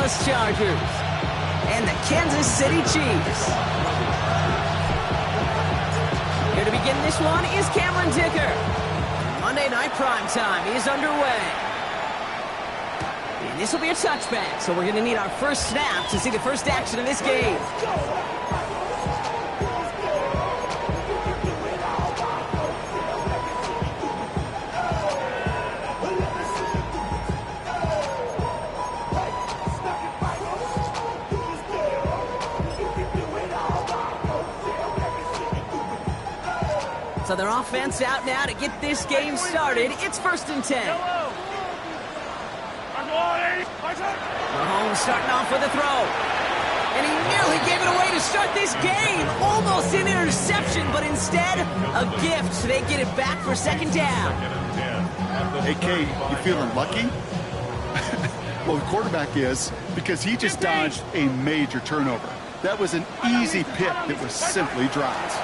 Angeles Chargers and the Kansas City Chiefs. Here to begin this one is Cameron Dicker. Monday Night Primetime is underway. And this will be a touchback, so we're going to need our first snap to see the first action of this game. So their offense out now to get this game started. It's 1st and 10. Mahomes starting off with a throw. And he nearly gave it away to start this game. Almost an interception, but instead, a gift. They get it back for 2nd down. Hey, Kate, you feeling lucky? Well, the quarterback is, because he just dodged a major turnover. That was an easy pick that was simply dropped.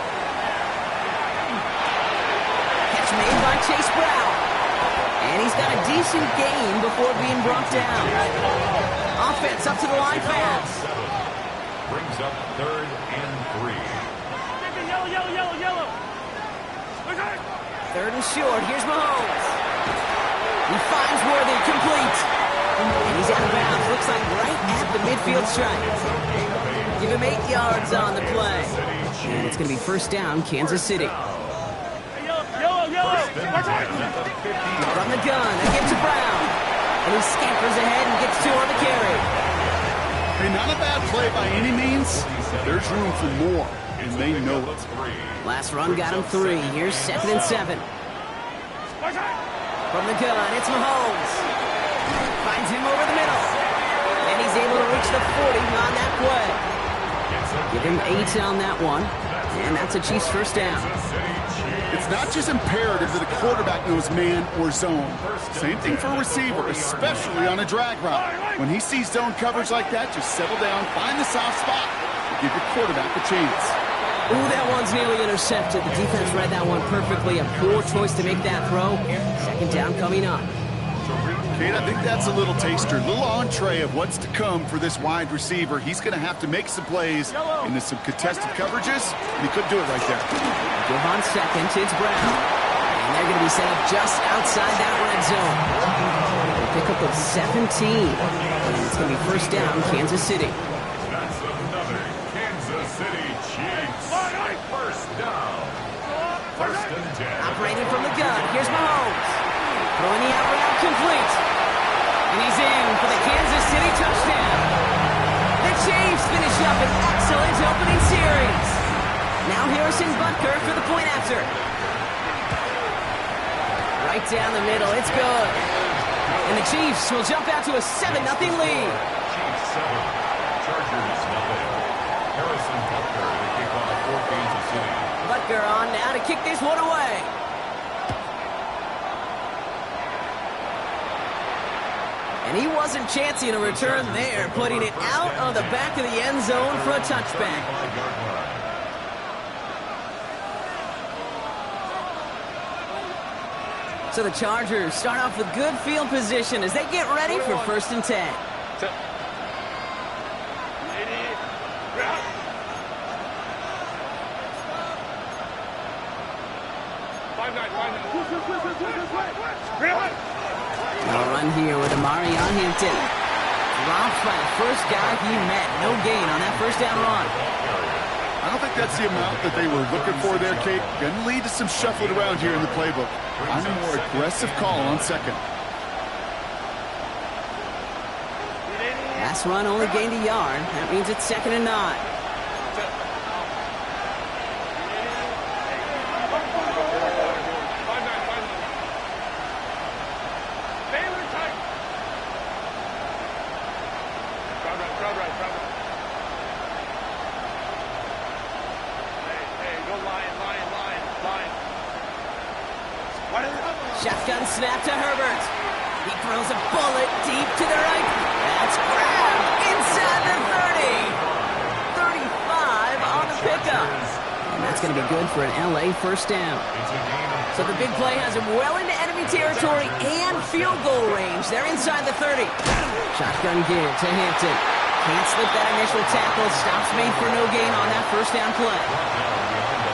Made by Chase Brown. And he's got a decent gain before being brought down. Offense up to the line fast. Brings up 3rd and 3. Yellow. 3rd and short. Here's Mahomes. He finds Worthy, complete. And he's out of bounds. Looks like right at the midfield stripe. Give him 8 yards on the play. And it's going to be 1st down, Kansas City. From the gun, they get to Brown. And he scampers ahead and gets 2 on the carry. Hey, not a bad play by any means. There's room for more, and they know it. Last run got him 3. Here's 2nd and 7. From the gun, it's Mahomes. Finds him over the middle. And he's able to reach the 40 on that play. Give him 8 on that one. And that's a Chiefs 1st down. It's not just imperative that a quarterback knows man or zone. Same thing for a receiver, especially on a drag route. When he sees zone coverage like that, just settle down, find the soft spot, and give your quarterback a chance. Ooh, that one's nearly intercepted. The defense read that one perfectly. A poor choice to make that throw. 2nd down coming up. Kate, I think that's a little taster, a little entree of what's to come for this wide receiver. He's going to have to make some plays into some contested coverages, and he couldn't do it right there. Give on 2nd, it's Brown. And they're going to be set up just outside that red zone. They pick up of 17. And it's going to be 1st down, Kansas City. That's another Kansas City Chiefs. 1st down. 1st and 10. Operating from the gun, here's Mahomes. Throwing the out route complete. And he's in for the Kansas City touchdown. The Chiefs finish up an excellent opening series. Now Harrison Butker for the point after. Right down the middle, it's good. And the Chiefs will jump out to a 7-0 lead. Chiefs 7, Chargers 0. Harrison Butker to kick off for Kansas City. Butker on now to kick this one away. And he wasn't chancing a return there, putting it out of the back of the end zone for a touchback. So the Chargers start off with good field position as they get ready for 1st and 10. Now run here with Amari Hinton. Dropped by the first guy he met. No gain on that 1st down run. I don't think that's the amount that they were looking for there, Kate. Going to lead to some shuffling around here in the playbook. I'm a more aggressive call on 2nd. Last run only gained a yard. That means it's 2nd and 9. Shotgun snap to Herbert. He throws a bullet deep to the right. That's grabbed inside the 30. 35 on the pickup. And that's going to be good for an LA 1st down. So the big play has him well into enemy enemy territory and field goal range. They're inside the 30. Shotgun give to Hampton. Can't slip that initial tackle. Stops made for no gain on that first down play.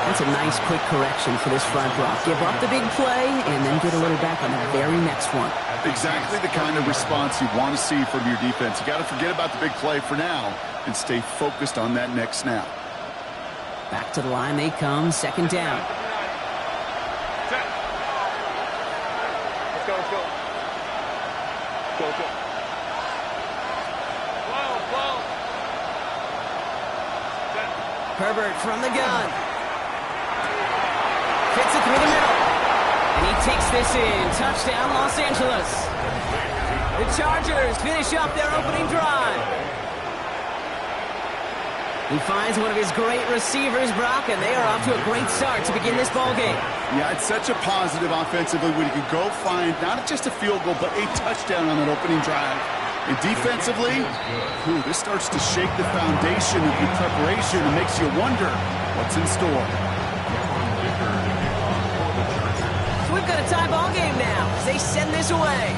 That's a nice quick correction for this front block. Give up the big play and then get a little back on the very next one. Exactly the kind of response you want to see from your defense. You got to forget about the big play for now and stay focused on that next snap. Back to the line they come, second down. Let's go. Go. Herbert from the gun. Fits it through the middle. And he takes this in. Touchdown, Los Angeles. The Chargers finish up their opening drive. He finds one of his great receivers, Brock, and they are off to a great start to begin this ball game. Yeah, it's such a positive offensively when you can go find not just a field goal, but a touchdown on that opening drive. And defensively, this starts to shake the foundation of your preparation and makes you wonder what's in store. So we've got a tie ball game now as they send this away.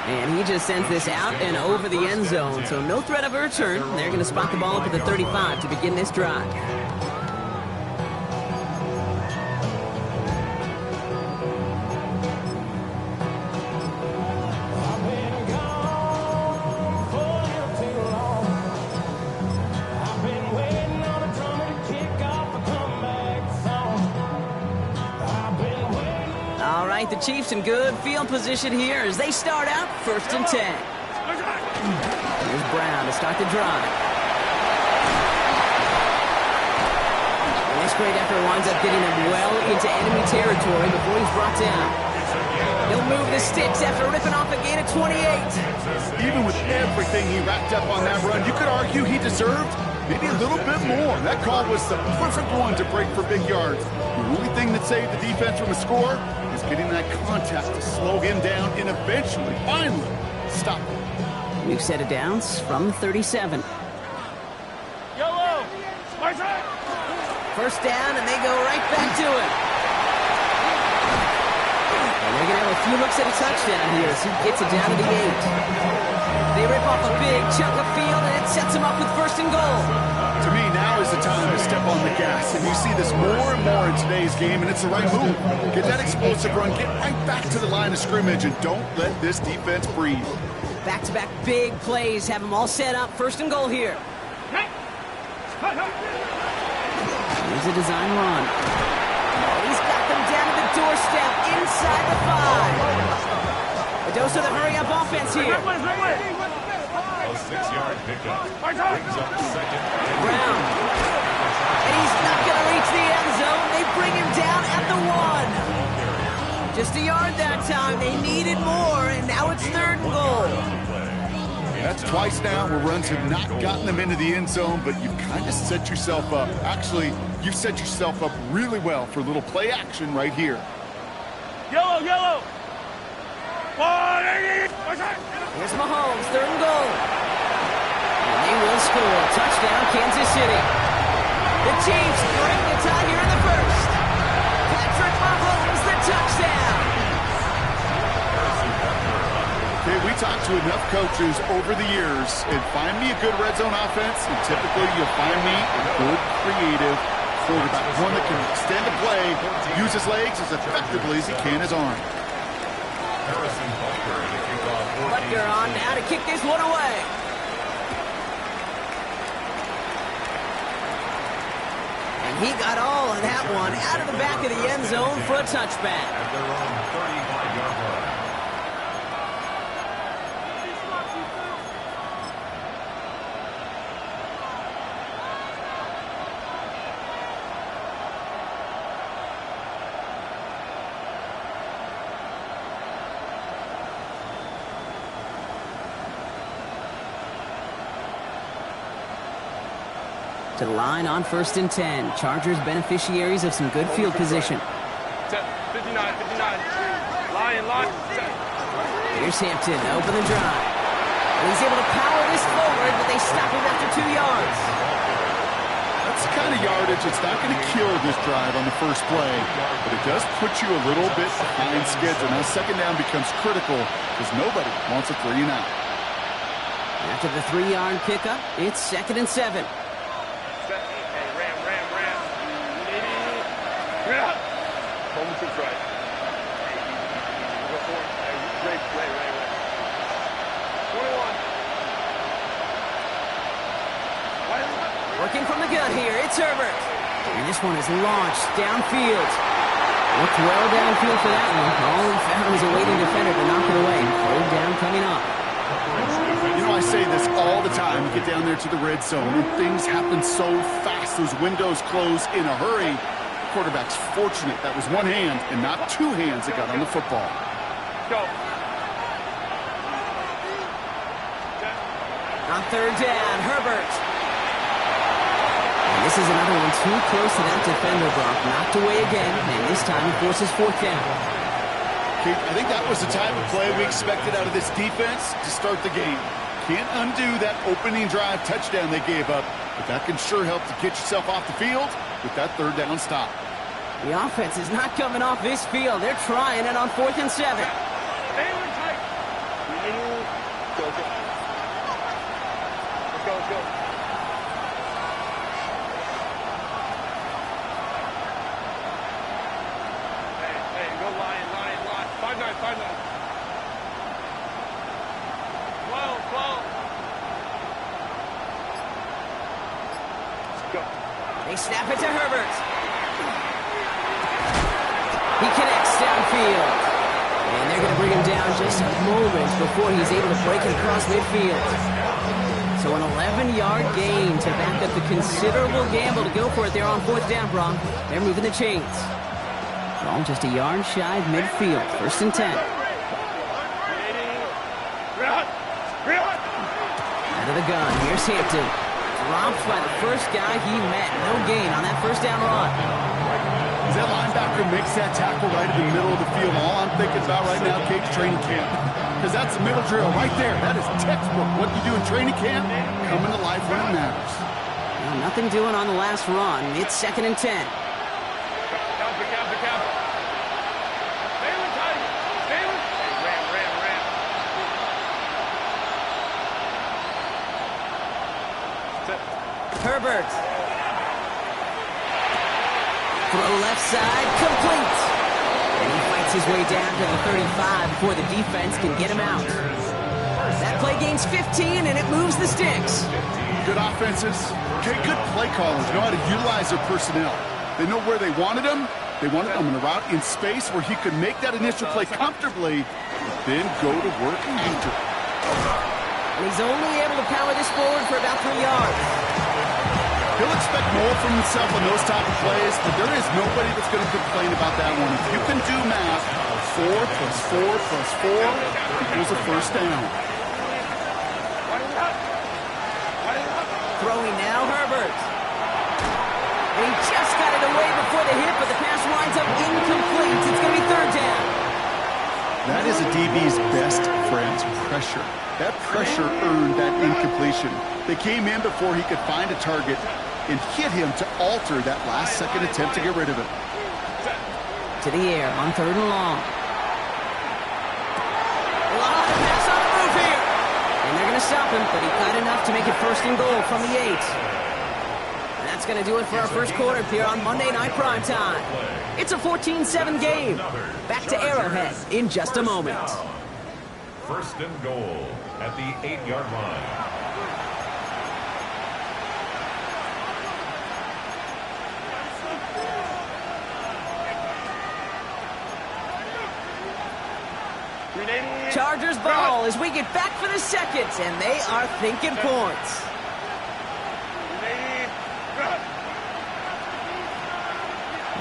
And he just sends this out and over the end zone, so no threat of a return. They're going to spot the ball up at the 35 to begin this drive. The Chiefs in good field position here as they start out 1st and 10. Here's Brown to start the drive. And this great effort winds up getting him well into enemy territory before he's brought down. He'll move the sticks after ripping off a gain of 28. Even with everything he racked up on that run, you could argue he deserved maybe a little bit more. That call was the perfect one to break for big yards. The only thing that saved the defense from a score is getting that contact to slow him down and eventually, finally, stop him. New set of downs from the 37. Yellow! My side! First down, and they go right back to it. And they're going to have a few looks at a touchdown here as he gets it down to the 8. They rip off a big chunk of field, and it sets him up with 1st and goal. To me, now is the time to step on the gas, and you see this more and more in today's game, and it's the right move. Get that explosive run, get right back to the line of scrimmage, and don't let this defense breathe. Back-to-back big plays have them all set up. 1st and goal here. Here's a design run. He's got them down to the doorstep inside the 5. A dose of the hurry-up offense here. 6-yard pickup. Brings up 2nd. Brown. And he's not going to reach the end zone. They bring him down at the 1. Just a yard that time. They needed more, and now it's 3rd and goal. That's twice now where runs have not gotten them into the end zone, but you've kind of set yourself up. Actually, you've set yourself up really well for a little play action right here. Yellow! Here's Mahomes, 3rd and goal. And they will score. Touchdown, Kansas City. The Chiefs break the tie here in the 1st. Patrick Mahomes, the touchdown. Okay, we talked to enough coaches over the years, and find me a good red zone offense, and typically you'll find me a good, creative quarterback, one that can extend a play, use his legs as effectively as he can his arm. Harrison Butker to kick off. Butker on now to kick this one away. And he got all of that one out of the back of the end zone for a touchback. At their own 35-yard line. To the line on 1st and 10. Chargers beneficiaries of some good field position. 59. Line. Here's Hampton to open the drive. And he's able to power this forward, but they stop him after 2 yards. That's the kind of yardage that's not going to kill this drive on the first play, but it does put you a little bit behind schedule. Now second down becomes critical because nobody wants a 3 and out. After the 3-yard pickup, it's 2nd and 7. Hey, ram. Home to right. Go for it. Hey, Ray. 21. Working from the gun here, it's Herbert. And this one is launched downfield. Looked well downfield for that one. All he found was a waiting defender to knock it away. 3rd down coming up. You know, I say this all the time. You get down there to the red zone, and things happen so fast. Those windows close in a hurry. The quarterback's fortunate that was one hand and not 2 hands that got on the football. Go. On 3rd down, Herbert. And this is another one too close to that defender, Brock. Knocked away again, and this time he forces 4th down. Kate, I think that was the type of play we expected out of this defense to start the game. Can't undo that opening drive touchdown they gave up, but that can sure help to get yourself off the field with that 3rd down stop. The offense is not coming off this field. They're trying it on 4th and 7. Stay in tight. Go. Let's go. Hey, go line. 5-9. 12. Let's go. They snap it to Herbert. He connects downfield. And they're going to bring him down just moments before he's able to break it across midfield. So an 11-yard gain to back up the considerable gamble to go for it there on 4th down, Bron. They're moving the chains. All just a yard shy of midfield. 1st and 10. Out of the gun, here's Hampton. Dropped by the first guy he met. No gain on that 1st down run. As that linebacker makes that tackle right in the middle of the field, all I'm thinking about right now, Kate's training camp. Because that's a middle drill right there. That is textbook. What you do in training camp, coming to life when it matters. Well, nothing doing on the last run. It's 2nd and 10. Herbert. Throw left side, complete. And he fights his way down to the 35 before the defense can get him out. That play gains 15, and it moves the sticks. Good offenses. Okay, good play callers know how to utilize their personnel. They know where they wanted them. They wanted them in a route in space where he could make that initial play comfortably, then go to work after. And he's only able to power this forward for about 3 yards. He'll expect more from himself on those type of plays, but there is nobody that's going to complain about that one. If you can do math, 4 plus 4 plus 4 equals a 1st down. Throwing now, Herbert. And he just got it away before the hit, but the pass winds up incomplete. It's going to be 3rd down. That is a DB's best friend, pressure. That pressure earned that incompletion. They came in before he could find a target and hit him to alter that last-second attempt to get rid of it. To the air on 3rd and long. A lot of pass on the move here. And they're going to stop him, but he got enough to make it 1st and goal from the 8. And that's going to do it for our first quarter here on Monday Night Primetime. It's a 14-7 game. Back to Arrowhead in just a moment. 1st and goal at the 8-yard line. Chargers ball as we get back for the second, and they are thinking points.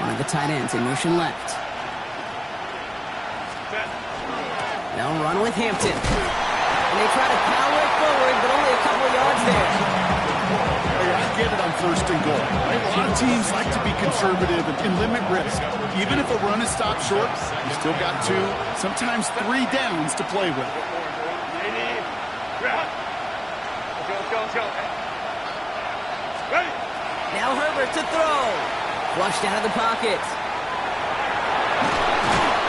One of the tight ends in motion left. They'll run with Hampton. And they try to power it forward, but only a couple of yards there. I get it on 1st and goal. Right? A lot of teams like to be conservative and limit risk. Even if a run is stopped short, you still got 2, sometimes 3 downs to play with. Let's go. Ready. Now Herbert to throw. Flushed out of the pocket.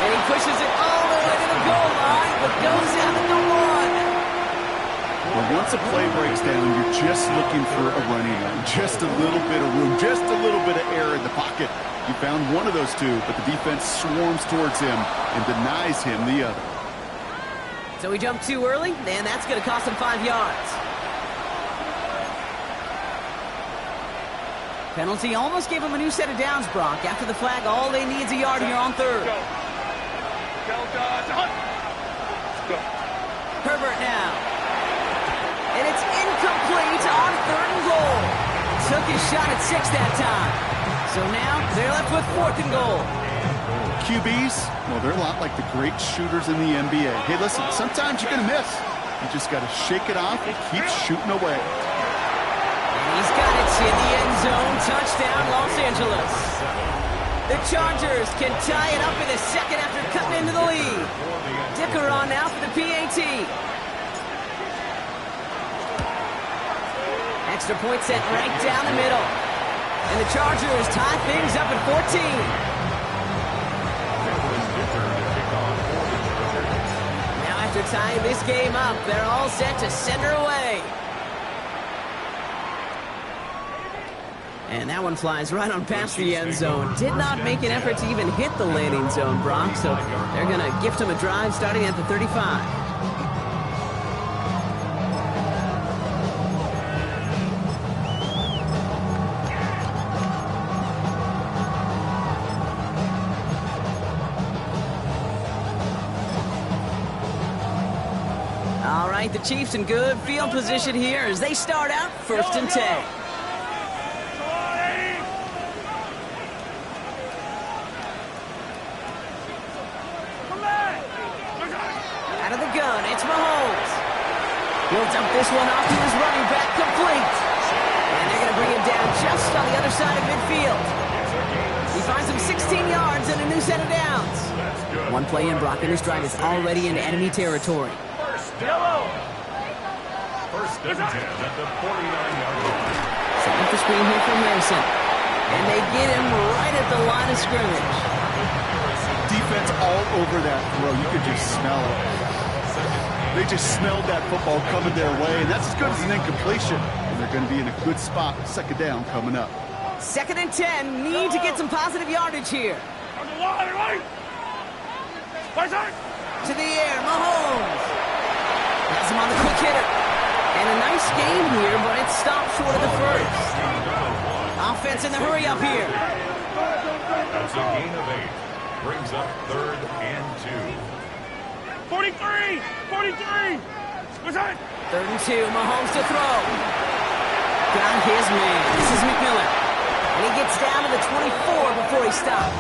And he pushes it all the way to the goal line, but goes out at the 1. Well, once a play breaks down, you're just looking for a running lane. Just a little bit of room, just a little bit of air in the pocket. You found one of those two, but the defense swarms towards him and denies him the other. So he jumped too early, and that's going to cost him 5 yards. Penalty almost gave him a new set of downs, Brock. After the flag, all they need is a yard here on third. Herbert now. And it's incomplete on 3rd and goal. Took his shot at 6 that time. So now they're left with 4th and goal. QBs, well, they're a lot like the great shooters in the NBA. Hey, listen, sometimes you're going to miss. You just got to shake it off and keep shooting away. And he's got it in the end zone. Touchdown, Los Angeles. The Chargers can tie it up in a second after cutting into the lead. Dicker on now for the PAT. Extra point set right down the middle. And the Chargers tie things up at 14. Now after tying this game up, they're all set to send her away. And that one flies right on past the end zone. Did not make an effort to even hit the landing zone, Brock. So they're going to gift him a drive starting at the 35. All right, the Chiefs in good field position here as they start out 1st and 10. Out of the gun, it's Mahomes. He'll dump this one off to his running back, complete. And they're going to bring him down just on the other side of midfield. He finds him 16 yards and a new set of downs. One play in, Brock, and this drive is already in enemy territory. First and 10 at the 49-yard line. Set up the screen here from Harrison. And they get him right at the line of scrimmage. Defense all over that throw. You could just smell it. They just smelled that football coming their way, and that's as good as an incompletion. And they're going to be in a good spot. 2nd down coming up. 2nd and 10. Need to get some positive yardage here. To the air, Mahomes. Has him on the quick hitter. And a nice game here, but it stopped short of the first. Offense in the hurry up here. That's a gain of 8. Brings up 3rd and 2. 43! 43! What's that? 3rd and 2, Mahomes to throw. Got his man. This is McMillan. And he gets down to the 24 before he stopped.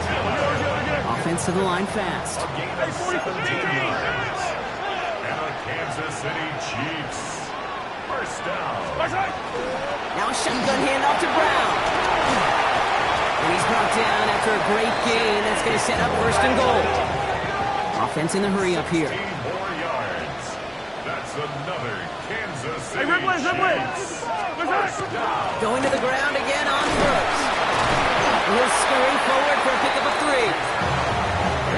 Offense to the line fast. A gain of 17 yards. And the Kansas City Chiefs. First down. Now a shotgun handoff to Brown. And he's brought down after a great gain. That's going to set up 1st and goal. Offense in the hurry up here. 15 more yards. That's another Kansas City Chiefs. First down. Going to the ground again on 1st. He'll scurry forward for a pickup of 3.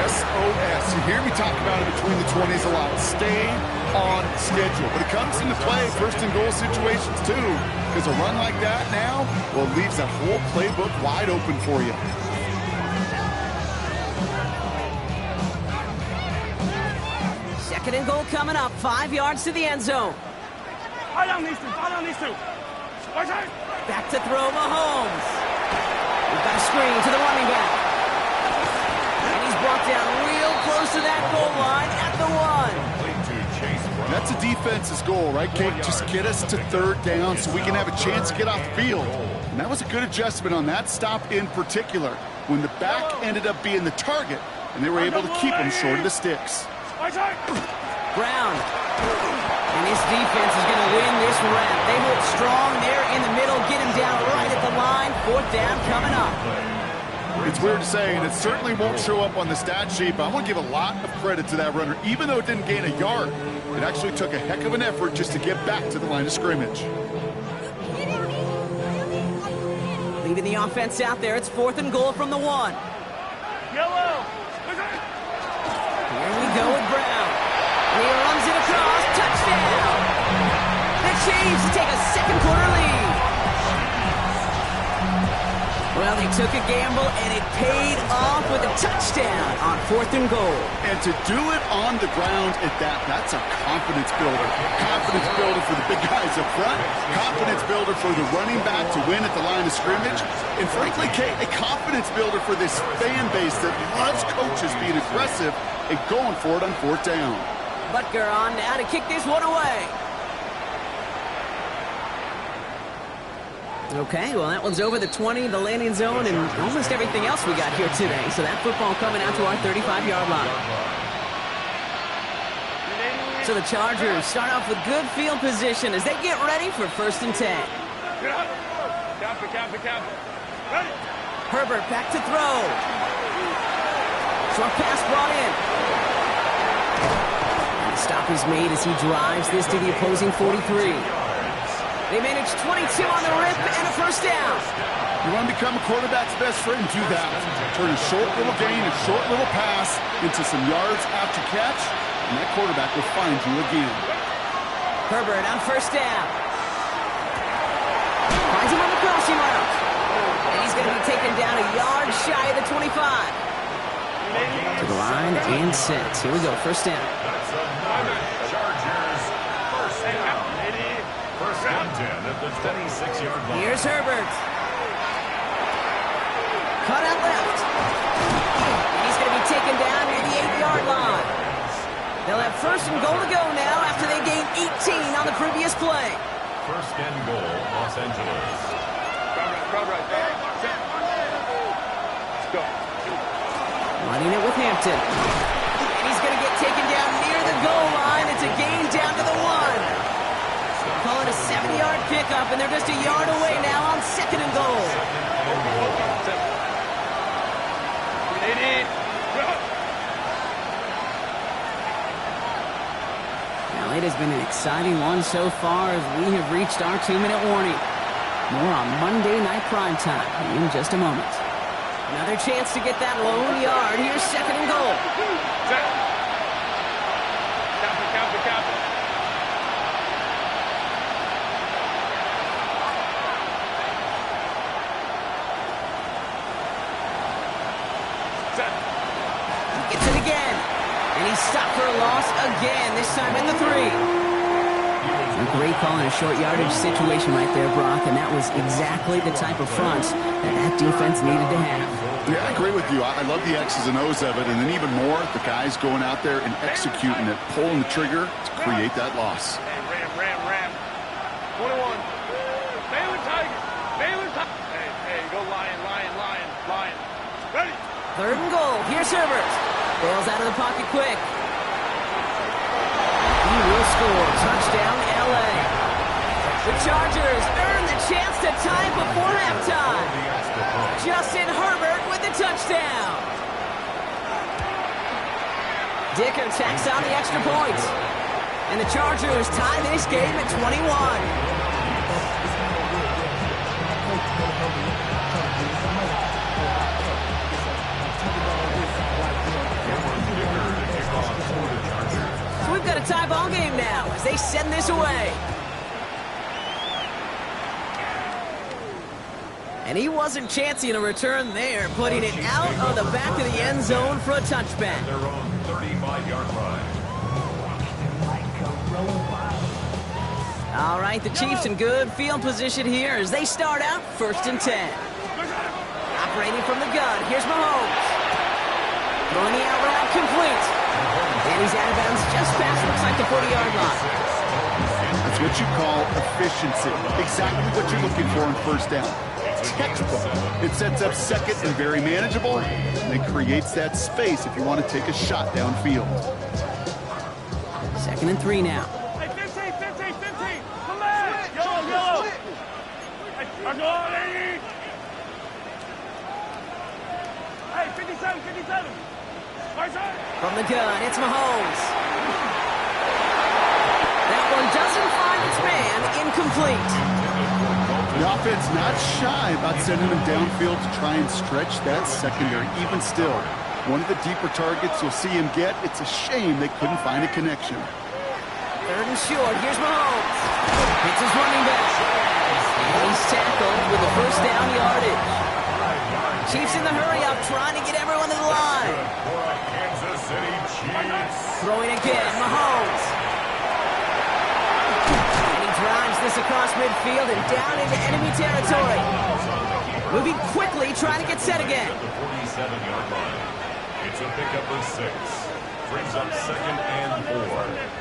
SOS. You hear me talk about it between the 20s a lot. Stay on schedule. But it comes into play 1st and goal situations too. Because a run like that now, well, leaves that whole playbook wide open for you. Second and goal coming up. 5 yards to the end zone. Back to throw, Mahomes. We've got a screen to the running back. And he's brought down real close to that goal line at the 1. That's a defense's goal, right, Kate? Just get us to 3rd down so we can have a chance to get off the field. And that was a good adjustment on that stop in particular, when the back ended up being the target, and they were able to keep him short of the sticks. Brown. And this defense is going to win this round. They hold strong there in the middle, get him down right at the line. 4th down coming up. It's weird to say, and it certainly won't show up on the stat sheet, but I want to give a lot of credit to that runner. Even though it didn't gain a yard, it actually took a heck of an effort just to get back to the line of scrimmage. leaving the offense out there. It's 4th and goal from the 1. Yellow. Here we go with Brown. And he runs it across. Touchdown! The Chiefs take a second quarter lead. Well, they took a gamble, and it paid off with a touchdown on 4th and goal. And to do it on the ground at that's a confidence builder. Confidence builder for the big guys up front. Confidence builder for the running back to win at the line of scrimmage. And frankly, Kate, a confidence builder for this fan base that loves coaches being aggressive and going for it on 4th down. Butker on now to kick this one away. Okay, well, that one's over the 20, the landing zone, and almost everything else we got here today. So that football coming out to our 35-yard line. So the Chargers start off with good field position as they get ready for 1st and 10. Ready. Herbert back to throw. Short pass brought in. And the stop is made as he drives this to the opposing 43. They manage 22 on the rip and a 1st down. You want to become a quarterback's best friend? Do that. Turn a short little gain, a short little pass into some yards after catch, and that quarterback will find you again. Herbert on 1st down. Finds him on the crossing route. And he's going to be taken down a yard shy of the 25. To the line and set. Here we go, 1st down. Chargers, 1st down. 1st and 10 at the 26-yard line. Here's Herbert. Cut out left. He's going to be taken down near the 8-yard line. They'll have 1st and goal to go now after they gained 18 on the previous play. 1st and goal, Los Angeles. Let's go. Running it with Hampton. And he's going to get taken down near the goal line. It's a gain down to the 1. Call it a 7-yard pickup, and they're just a yard away now on 2nd and goal. Now, it has been an exciting one so far as we have reached our 2-minute warning. More on Monday Night Primetime in just a moment. Another chance to get that lone yard. Here's 2nd and goal. Copy. Gets it again. And he's stopped for a loss again, this time at the 3. A great call in a short yardage situation right there, Brock, and that was exactly the type of front that defense needed to have. Yeah, I agree with you. I love the X's and O's of it, and then even more, the guys going out there and executing it, pulling the trigger to create that loss. Ram. 21. Baylor Tiger. Hey, go Lion. Ready. 3rd and goal. Here's Herbert. Bails out of the pocket quick. He will score. Touchdown, L.A. The Chargers earn the chance to tie before halftime. Justin Herbert with the touchdown. Dicker tacks on the extra point. And the Chargers tie this game at 21. So we've got a tie ball game now as they send this away. And he wasn't chancing a return there, putting it out of the back of the end zone for a touchback. Their own 35-yard line. All right, the Chiefs in good field position here as they start out 1st and 10. Operating from the gun, here's Mahomes. Throwing the out route complete. And he's out of bounds just past, looks like the 40-yard line. That's what you call efficiency. Exactly what you're looking for on 1st down. Textbook. It sets up 2nd and very manageable, and it creates that space if you want to take a shot downfield. 2nd and 3 now. Hey, 15. Come back. Yellow. Hey, go on, lady. Hey, 57. From the gun, it's Mahomes. That one doesn't find its man, incomplete. The offense not shy about sending them downfield to try and stretch that secondary. Even still, one of the deeper targets you'll see him get, it's a shame they couldn't find a connection. 3rd and short. Here's Mahomes. Hits his running back. And he's tackled with the first down yardage. Chiefs in the hurry-up, trying to get everyone to the line. Kansas City Chiefs. Throwing again, Mahomes. And he drives this across midfield and down into enemy territory. Moving quickly, trying to get set again. At the 47-yard line. It's a pickup of 6. Brings up 2nd and 4.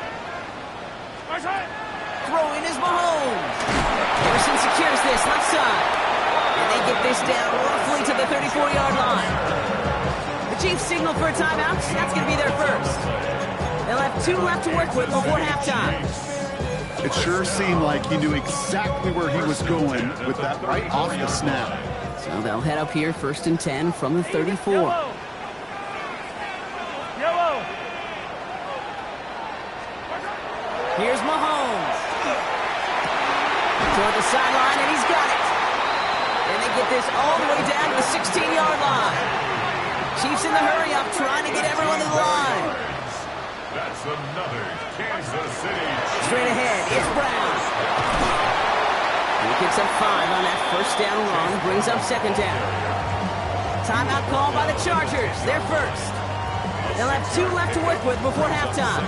Throwing is Mahomes. Harrison secures this left side. And they get this down roughly to the 34-yard line. The Chiefs signal for a timeout. That's going to be their first. They'll have 2 left to work with before halftime. It sure seemed like he knew exactly where he was going with that right off the snap. So they'll head up here 1st and 10 from the 34. Yellow. Here's Mahomes. Toward the sideline, and he's got it. And they get this all the way down to the 16-yard line. Chiefs in the hurry-up, trying to get everyone to the line. That's another Kansas City. Straight ahead, it's Brown. He picks up 5 on that first down run, brings up 2nd down. Timeout call by the Chargers. They're first. They'll have 2 left to work with before halftime.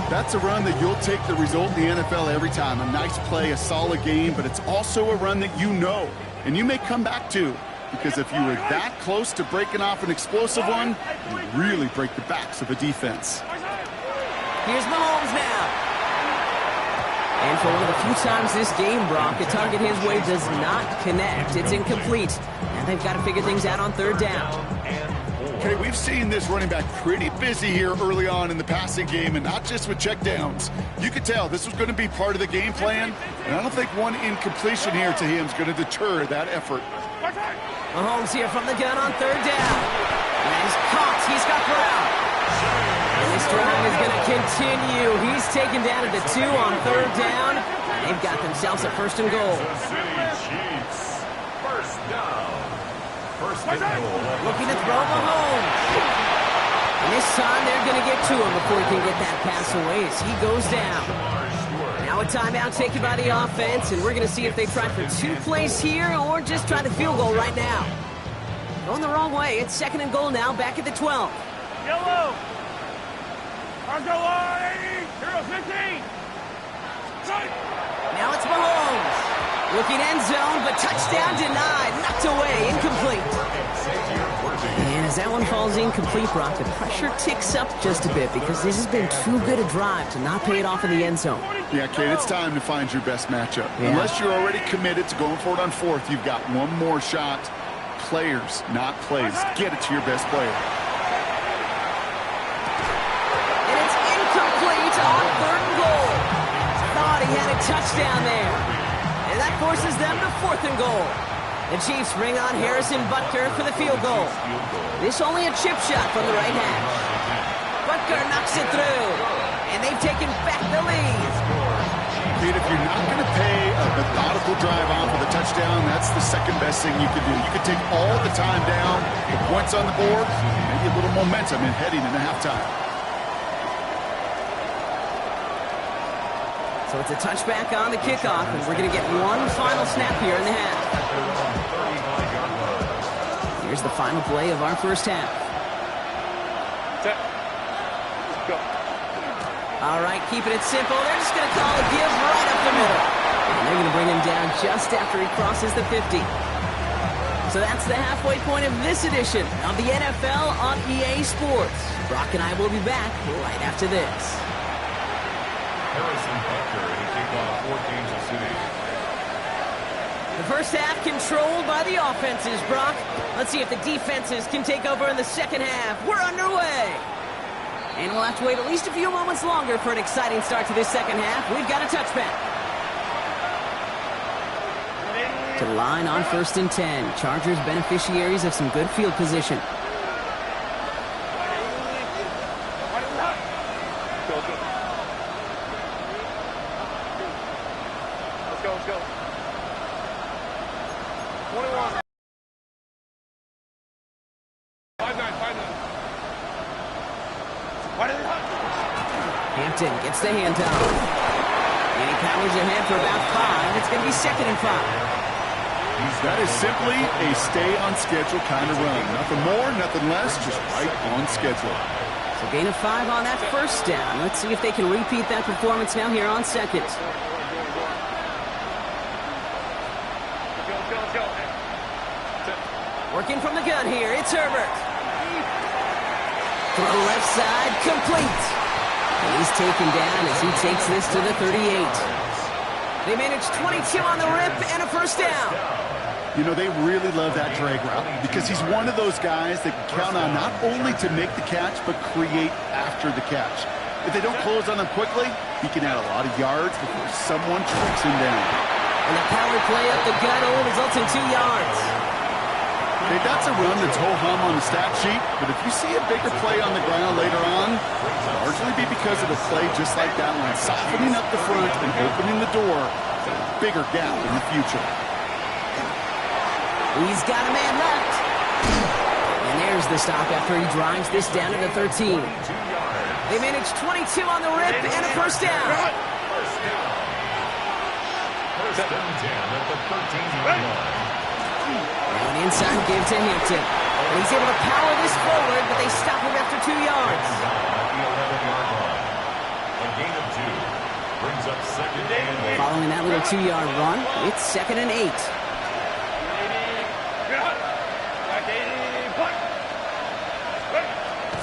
That's a run that you'll take the result in the NFL every time. A nice play, a solid game, but it's also a run that you know, and you may come back to. Because if you were that close to breaking off an explosive one, you really break the backs of a defense. Here's Mahomes now. And for one of the few times this game, Brock, a target his way does not connect. It's incomplete. And they've got to figure things out on 3rd down. Okay, we've seen this running back pretty busy here early on in the passing game, and not just with checkdowns. You could tell this was going to be part of the game plan, and I don't think one incompletion here to him is going to deter that effort. Mahomes here from the gun on 3rd down. And he's caught. He's got Brown. And this drive is going to continue. He's taken down at the 2 on 3rd down. They've got themselves a 1st and goal. Kansas City Chiefs. First down. First and goal. Looking to throw Mahomes. And this time they're going to get to him before he can get that pass away as he goes down. Now a timeout taken by the offense, and we're going to see if they try for 2 plays here or just try the field goal right now. Going the wrong way. It's 2nd and goal now, back at the 12. Yellow. Argo line. Hero 15. Now it's Mahomes. Looking end zone, but touchdown denied. Knocked away, incomplete. And as that one falls incomplete, Brock, the pressure ticks up just a bit because this has been too good a drive to not pay it off in the end zone. Yeah, Kate, it's time to find your best matchup. Yeah. Unless you're already committed to going for it on 4th, you've got one more shot. Players, not plays. Get it to your best player. And it's incomplete on 3rd and goal. Thought he had a touchdown there. And that forces them to 4th and goal. The Chiefs bring on Harrison Butker for the field goal. This only a chip shot from the right hash. Butker knocks it through. And they've taken back the lead. Kate, if you're not going to pay a methodical drive off with a touchdown, that's the second best thing you can do. You can take all the time down, the points on the board, maybe a little momentum in heading into halftime. So it's a touchback on the kickoff, and we're going to get one final snap here in the half. Here's the final play of our first half. Set. Go. All right, keeping it simple. They're just going to call a give right up the middle. And they're going to bring him down just after he crosses the 50. So that's the halfway point of this edition of the NFL on EA Sports. Brock and I will be back right after this. Harrison Butker in a kickoff for Kansas City. The first half controlled by the offenses, Brock. Let's see if the defenses can take over in the second half. We're underway. And we'll have to wait at least a few moments longer for an exciting start to this second half. We've got a touchback. To the line on 1st and 10. Chargers beneficiaries of some good field position. Let's go. 21. 5-9. Hampton gets the handoff. And he powers ahead for about 5. It's going to be 2nd and 5. That is simply a stay-on-schedule kind of run. Nothing more, nothing less, just right on schedule. So gain of 5 on that first down. Let's see if they can repeat that performance now here on 2nd. Let's go. Working from the gun here, it's Herbert. Throw left side, complete. And he's taken down as he takes this to the 38. They managed 22 on the rip and a first down. You know, they really love that drag route because he's one of those guys that can count on not only to make the catch, but create after the catch. If they don't close on him quickly, he can add a lot of yards before someone tracks him down. And the power play up the gut results in 2 yards. Okay, that's a run that's ho-hum on the stat sheet, but if you see a bigger play on the ground later on, it'll largely be because of a play just like that one, softening up the front and opening the door for a bigger gap in the future. He's got a man left. And there's the stop after he drives this down to the 13. They managed 22 on the rip and a first down. First and 10 at the 13-yard line. And inside give to Hampton. And he's able to power this forward, but they stop him after 2 yards. At the 11-yard line. A gain of 2 brings up 2nd and 8. Following that little 2-yard run, it's 2nd and 8.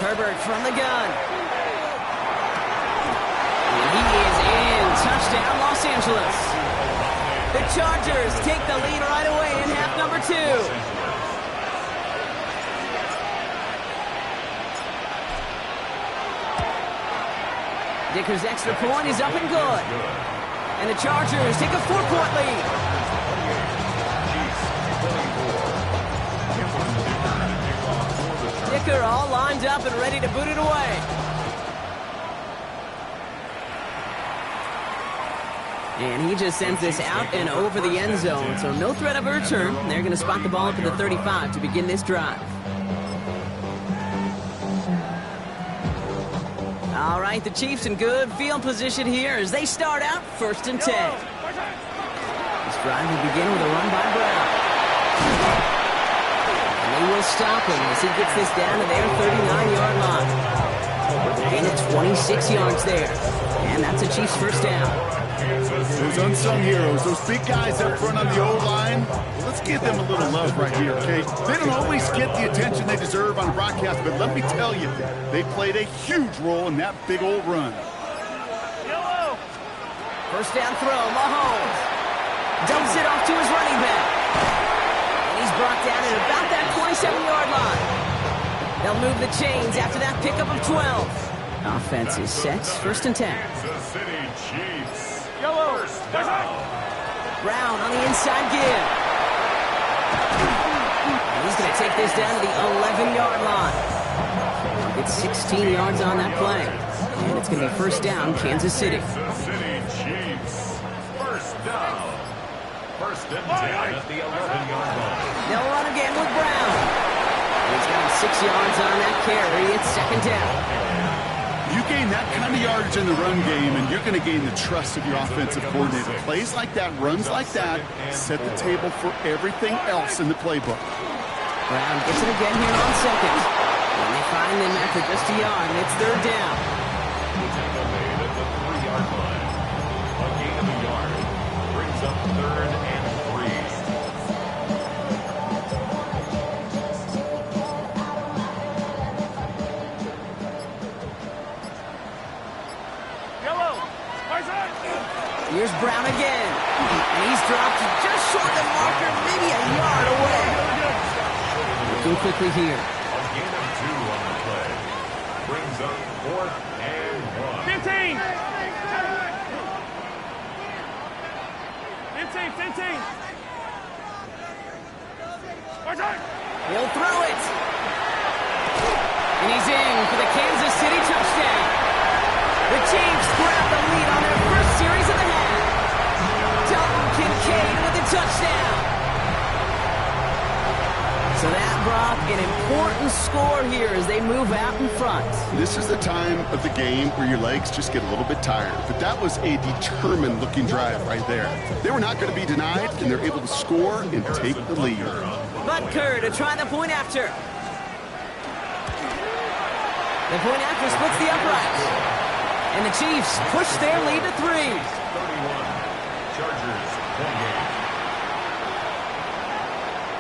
Herbert from the gun. And he is in. Touchdown, Los Angeles. The Chargers take the lead right away in half number 2. Dicker's extra point is up and good. And the Chargers take a 4-point lead. Dicker all lined up and ready to boot it away. And he just sends this out and over the end zone, so no threat of a return. They're going to spot the ball up at the 35 to begin this drive. All right, the Chiefs in good field position here as they start out 1st and 10. This drive will begin with a run by Brown. They will stop him as he gets this down to their 39-yard line. Gain of 26 yards there. And that's a Chiefs first down. Those unsung heroes, those big guys up front on the O-line, let's give them a little love right here, okay? They don't always get the attention they deserve on the broadcast, but let me tell you, they played a huge role in that big old run. First down throw, Mahomes. Dumps it off to his running back. He's brought down at about that 27-yard line. They'll move the chains after that pickup of 12. Offense is set. 1st and 10. Kansas City Chiefs. First down. Brown on the inside give. And he's going to take this down to the 11-yard line. He'll get 16 yards on that play. And it's going to be first down, Kansas City. Kansas City Chiefs. First down. 1st and 10 at the 11-yard line. They'll run again with Brown. He's got 6 yards on that carry. It's 2nd down. You gain that kind of yardage in the run game, and you're going to gain the trust of your offensive coordinator. Plays like that, runs like that, set the table for everything else in the playbook. Brown gets it again here on 2nd. And they find him after just a yard, and it's 3rd down. Tackle made at the 3-yard line. A gain of a yard brings up 3rd and 3. Here's Brown again. And he's dropped just short of the marker, maybe a yard away. Looking quickly here. A gain of 2 on the play. Brings up 4th and 1. 15. 15. He'll throw it. And he's in for the Kansas City touchdown. The Chiefs grab the lead on their first series of the half. Dalton Kincaid with a touchdown. they move out in front. This is the time of the game where your legs just get a little bit tired. But that was a determined-looking drive right there. They were not going to be denied, and they're able to score and take the lead. Butker to try the point after. The point after splits the upright. And the Chiefs push their lead to 3. 31. Chargers, point game.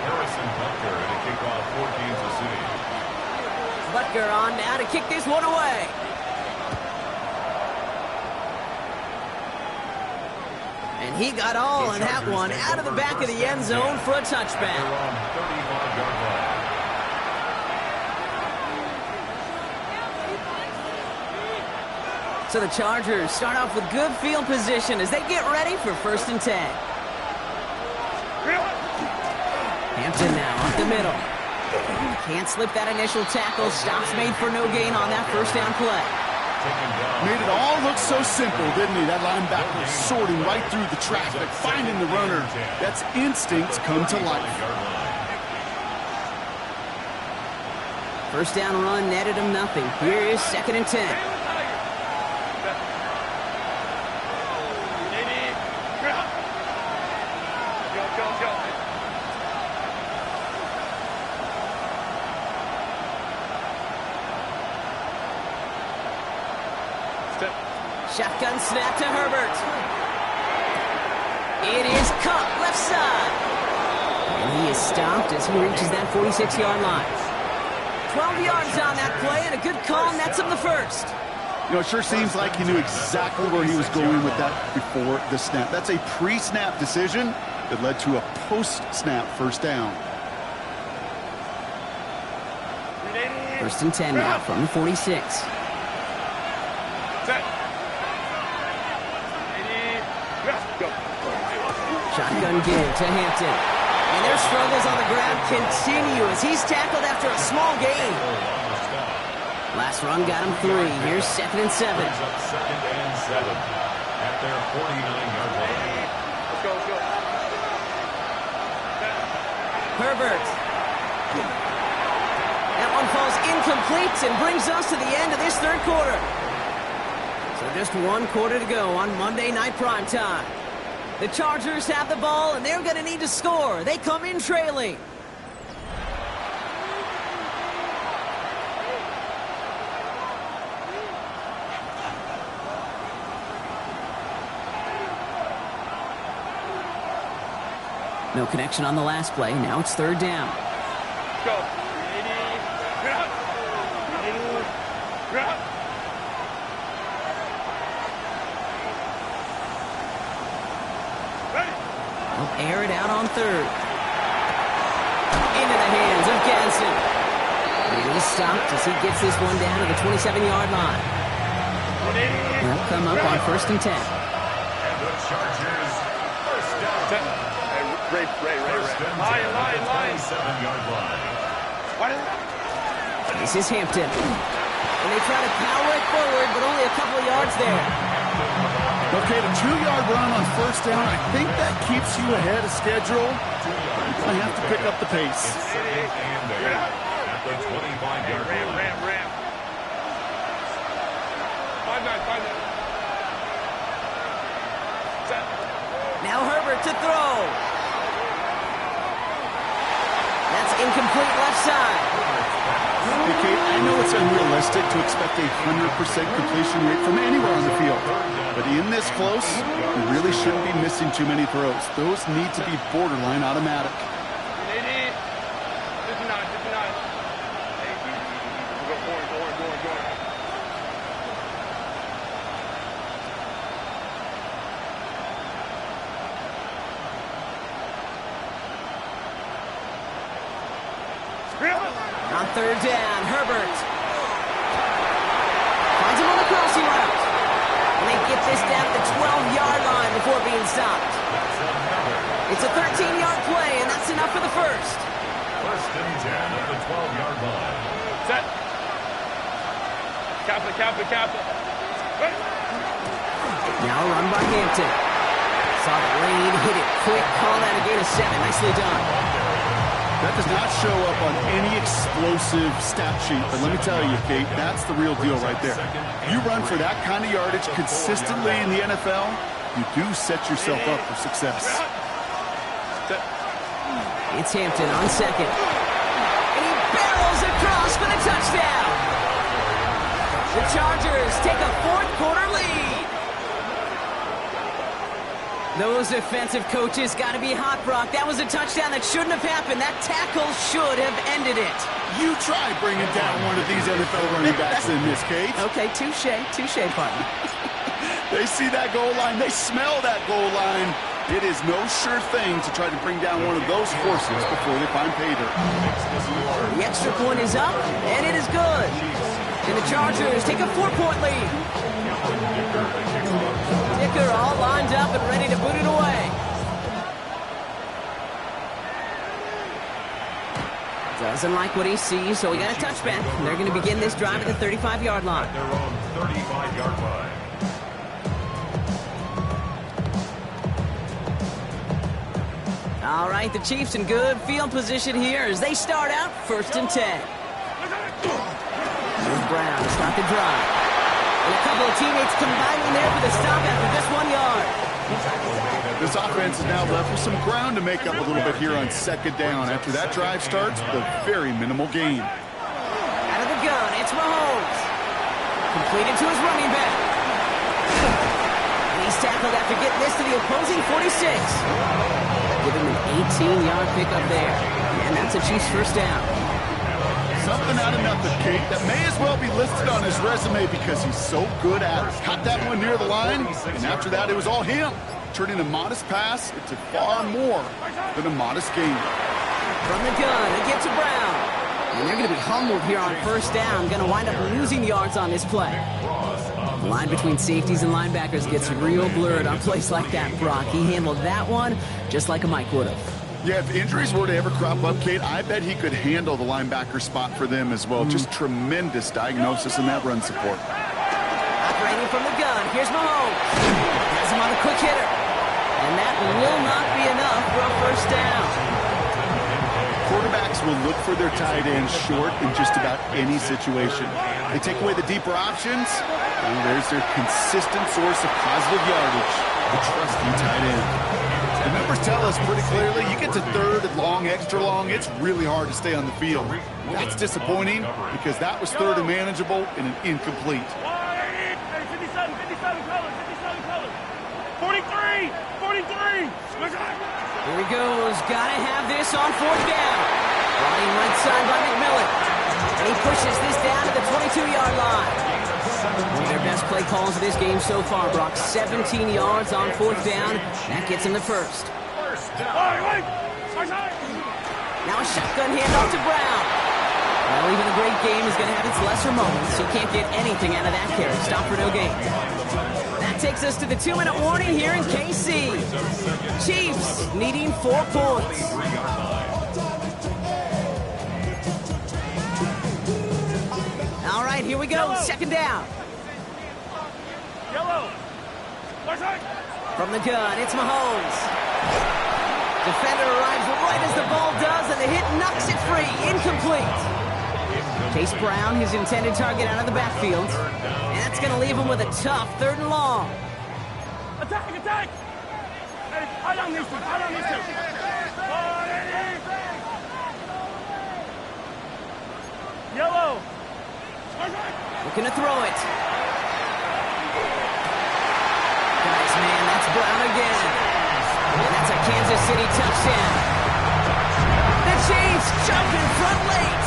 Harrison Butker to kick off for Kansas City. Butker on now to kick this one away. And he got all on that one out of the back of the end zone for a touchback. They're on 35-yard line. So the Chargers start off with good field position as they get ready for 1st and 10. Hampton now up the middle. Can't slip that initial tackle. Stops made for no gain on that first down play. Made it all look so simple, didn't he? That linebacker sorting right through the traffic, finding the runner. That's instincts come to life. First down run netted him nothing. Here is 2nd and 10. Shotgun snap to Herbert. It is caught left side. And he is stopped as he reaches that 46-yard line. 12 yards on that play, and a good call nets him the first. You know, it sure seems like he knew exactly where he was going with that before the snap. That's a pre-snap decision that led to a post-snap first down. 1st and 10 now from the 46. Shotgun give to Hampton. And their struggles on the ground continue as he's tackled after a small gain. Last run got him 3. Here's 2nd and 7. 2nd and 7 at their 49-yard line. Let's go. Herbert. That one falls incomplete and brings us to the end of this 3rd quarter. So just 1 quarter to go on Monday Night Primetime. The Chargers have the ball, and they're going to need to score. They come in trailing. No connection on the last play. Now it's 3rd down. Go. They'll air it out on 3rd. Into the hands of Gadsden. And he's stopped as he gets this one down to the 27-yard line. They'll come up on 1st and 10. And the Chargers first down. Ray. Line. 27-yard line. This is Hampton. And they try to power it forward, but only a couple of yards there. Okay, the 2-yard run on 1st down, I think that keeps you ahead of schedule. You're going to have to pick up the pace. And there at the 25-yard line. Ram. 5-9. Now Herbert to throw. That's incomplete left side. Okay, I know it's unrealistic to expect a 100% completion rate from anywhere on the field. But in this close, you really shouldn't be missing too many throws. Those need to be borderline automatic. 59. Go forward. On 3rd down, Herbert finds him on the crossing route. And they get this down to the 12-yard line before being stopped. It's a 13-yard play, and that's enough for the first. 1st and 10 at the 12-yard line. Set. Kappa. Now a run by Hampton. Saw the lane, hit it quick, call that a gain of 7. Nicely done. That does not show up on any explosive stat sheet, but let me tell you, Kate, that's the real deal right there. You run for that kind of yardage consistently in the NFL, you do set yourself up for success. It's Hampton on second. And he barrels across for the touchdown. The Chargers take a fourth-quarter lead. Those defensive coaches got to be hot, Brock. That was a touchdown that shouldn't have happened. That tackle should have ended it. You try bringing down one of these NFL running backs in this, Kate. Okay, touche, partner. They see that goal line. They smell that goal line. It is no sure thing to try to bring down one of those horses before they find pay dirt. The extra point is up, and it is good. And the Chargers take a 4-point lead. Dicker all lined up and ready to boot it away. Doesn't like what he sees, so we got a touchback. They're going to begin this drive at the 35-yard line. Their own 35-yard line. All right, the Chiefs in good field position here as they start out 1st and 10. Here's Brown to start the drive. And a couple of teammates combining there for the stop after just 1 yard. This offense is now left with some ground to make up a little bit here on 2nd down. After that drive starts, a very minimal gain. Out of the gun, it's Mahomes. Completed to his running back. And he's tackled after getting this to the opposing 46. Give him an 18-yard pickup there. And that's a Chiefs first down. Something out of nothing, Kate, that may as well be listed on his resume because he's so good at it. Caught that one near the line, and after that, it was all him. Turning a modest pass into far more than a modest gain. From the gun, they get to Brown. And they're going to be humbled here on 1st down. Going to wind up losing yards on this play. The line between safeties and linebackers gets real blurred on plays like that, Brock. He handled that one just like a Mike would have. Yeah, if injuries were to ever crop up, Kate, I bet he could handle the linebacker spot for them as well. Just tremendous diagnosis in that run support. Operating from the gun, here's Mahomes. Has him on a quick hitter. And that will not be enough for a 1st down. Quarterbacks will look for their tight ends short in just about any situation. They take away the deeper options, and there's their consistent source of positive yardage, the trusty tight end. The numbers tell us pretty clearly, you get to 3rd and long, extra long, it's really hard to stay on the field. That's disappointing because that was 3rd and manageable and an incomplete. 57 colors. 43. Here he goes. Gotta have this on 4th down. Running right side by McMillan. And he pushes this down to the 22-yard line. One of their best play calls of this game so far, Brock. 17 yards on 4th down. That gets him the first. Now a shotgun handoff to Brown. Well, even a great game is going to have its lesser moments. He can't get anything out of that carry. Stop for no gain. That takes us to the 2-minute warning here in KC. Chiefs needing 4 points. All right, here we go. 2nd down. Yellow. From the gun, it's Mahomes. Defender arrives right as the ball does, and the hit knocks it free. Incomplete. Chase Brown, his intended target, out of the backfield. And that's going to leave him with a tough 3rd and long. Attack! Hey, hide on these two. Yellow. Looking to throw it. Guys, man, that's Brown again. And that's a Kansas City touchdown. The Chiefs jump in front late.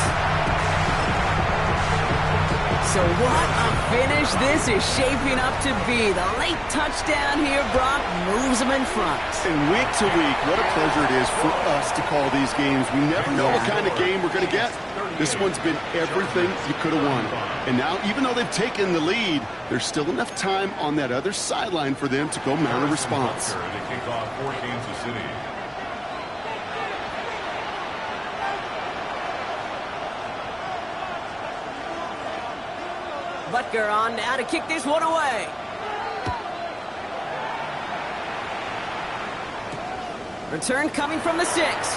So what a finish this is shaping up to be. The late touchdown here, Brock, moves them in front. And week to week, what a pleasure it is for us to call these games. We never know what kind of game we're going to get. This one's been everything you could have wanted. And now, even though they've taken the lead, there's still enough time on that other sideline for them to go mount a response. They kick off for Kansas City. Butker on now to kick this one away. Return coming from the 6.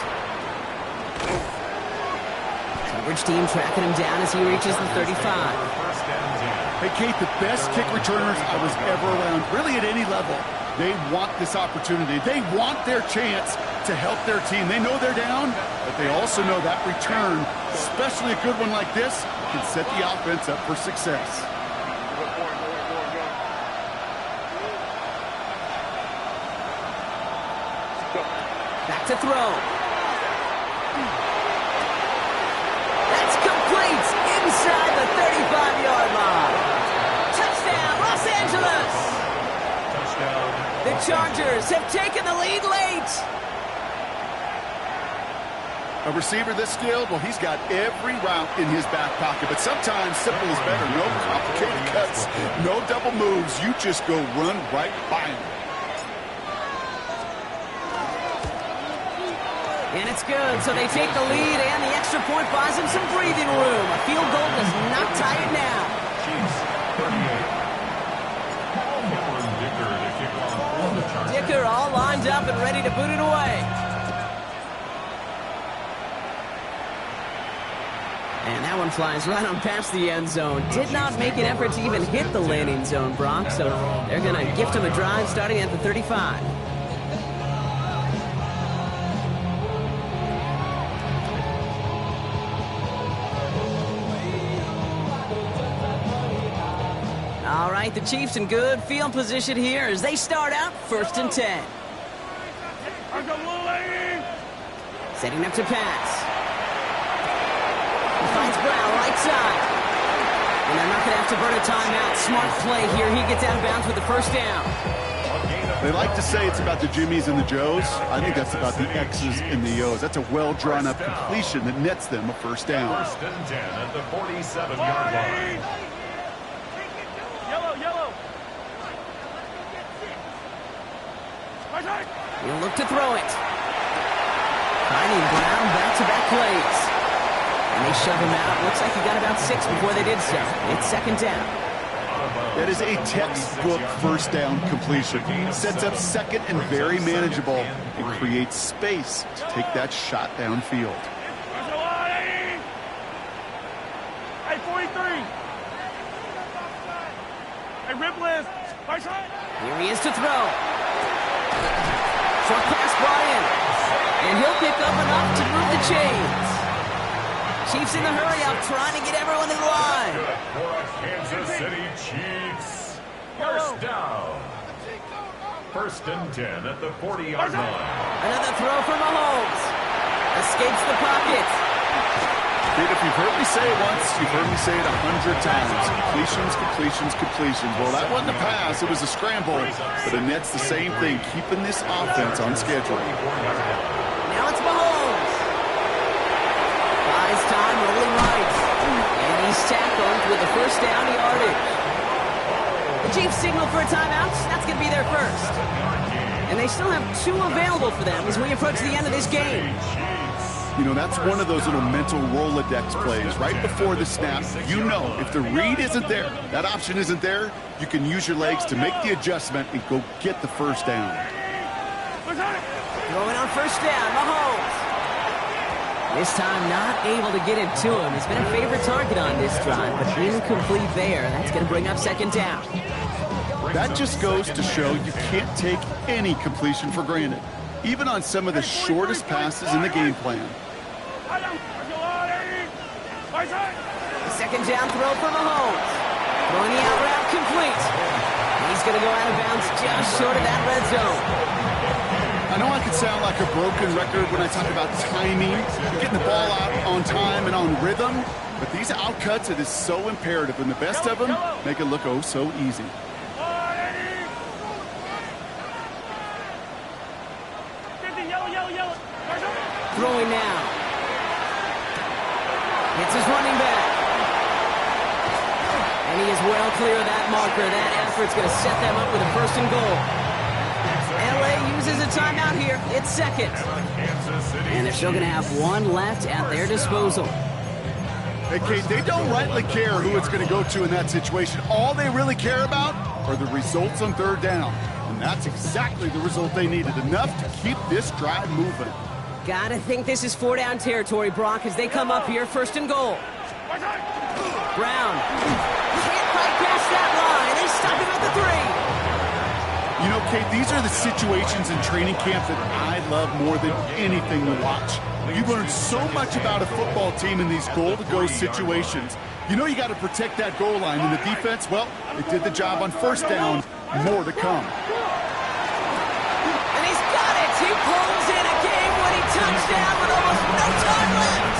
Coverage team tracking him down as he reaches the 35. First and 10. Hey, Kate, the best kick returners I was ever around, really at any level. They want this opportunity. They want their chance to help their team. They know they're down, but they also know that return, especially a good one like this, can set the offense up for success. Back to throw. That's complete inside the 35-yard line. Touchdown, Los Angeles. Touchdown. The Chargers have taken the lead late. A receiver this skilled, well, he's got every route in his back pocket, but sometimes simple is better. No complicated cuts, no double moves. You just go run right by him. And it's good, so they take the lead, and the extra point buys them some breathing room. A field goal does not tie it now. Chiefs 38. Cameron Dicker to kick off for the Chargers. Dicker all lined up and ready to boot it away. And that one flies right on past the end zone. Did not make an effort to even hit the landing zone, Brock, so they're going to gift him a drive starting at the 35. All right, the Chiefs in good field position here as they start out 1st and 10. Setting up to pass. He finds Brown right side. And they're not going to have to burn a timeout. Smart play here. He gets out of bounds with the first down. They like to say it's about the Jimmies and the Joes. I think that's about the X's and the O's. That's a well-drawn-up completion that nets them a first down. 1st and 10 at the 47-yard line. Yellow. He'll look to throw it. Finding Brown back-to-back plays. And they shove him out. Looks like he got about 6 before they did so. It's 2nd down. That is a textbook first down completion. Sets up second and very manageable and creates space to take that shot downfield. Hey, 43. Hey, Ripley. Right side. Here he is to throw. Short pass brought in. And he'll pick up enough to move the chains. Chiefs in the hurry up, trying to get everyone in line. Good for a Kansas City Chiefs. First down. 1st and 10 at the 40-yard line. Another throw from Mahomes. Escapes the pocket. Kid, if you've heard me say it once, you've heard me say it 100 times. Completions. Well, that wasn't a pass. It was a scramble. But it nets the same thing, keeping this offense on schedule. Now it's Mahomes. Buys time, rolling right. And he's tackled with the first down yardage. The Chiefs signal for a timeout. That's going to be their first. And they still have 2 available for them as we approach the end of this game. You know, that's one of those little mental Rolodex plays. Right before the snap, you know if the read isn't there, that option isn't there, you can use your legs to make the adjustment and go get the first down. Throwing on first down, Mahomes. This time not able to get it to him. He's been a favorite target on this drive, but incomplete there. That's going to bring up 2nd down. That just goes to show you can't take any completion for granted, even on some of the shortest passes in the game plan. The 2nd down throw for Mahomes. Throwing the out route complete. He's going to go out of bounds just short of that red zone. I know I could sound like a broken record when I talk about timing, getting the ball out on time and on rhythm, but these outcuts, it is so imperative, and the best of them make it look oh so easy. Throwing now. It's his running back. And he is well clear of that marker. That effort's going to set them up with a 1st and goal. LA uses a timeout here. It's 2nd. And they're still going to have 1 left at their disposal. Hey, Kate, they don't rightly care who it's going to go to in that situation. All they really care about are the results on 3rd down. And that's exactly the result they needed. Enough to keep this drive moving. Gotta think this is 4-down territory, Brock, as they come up here, 1st and goal. Brown can't quite pass that line. They stop him at the 3. You know, Kate, these are the situations in training camp that I love more than anything to watch. You learn so much about a football team in these goal-to-go situations. You know you got to protect that goal line, and the defense, well, it did the job on 1st down. More to come. And he's got it. He pulls in a game-winning touchdown with almost no time left.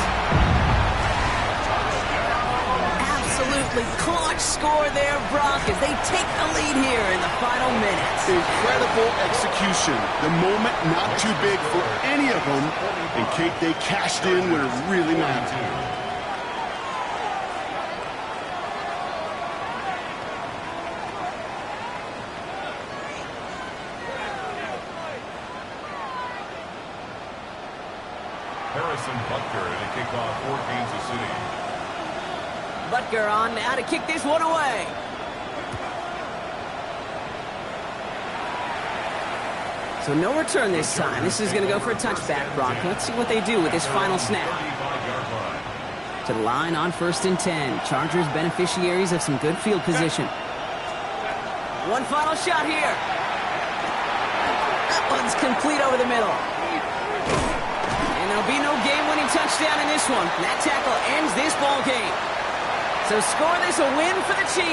Absolutely clutch score there, Brock, as they take the lead here in the final minutes. Incredible execution. The moment not too big for any of them. And Kate, they cashed in when it really mattered. Harrison Butker to kick off for Kansas City. Butker on now to kick this one away. So no return this time. This is going to go for a touchback, Brock. Let's see what they do with this final snap. To the line on 1st and 10. Chargers beneficiaries of some good field position. One final shot here. That one's complete over the middle. And there'll be no game-winning touchdown in this one. That tackle ends this ball game. So score this a win for the Chiefs.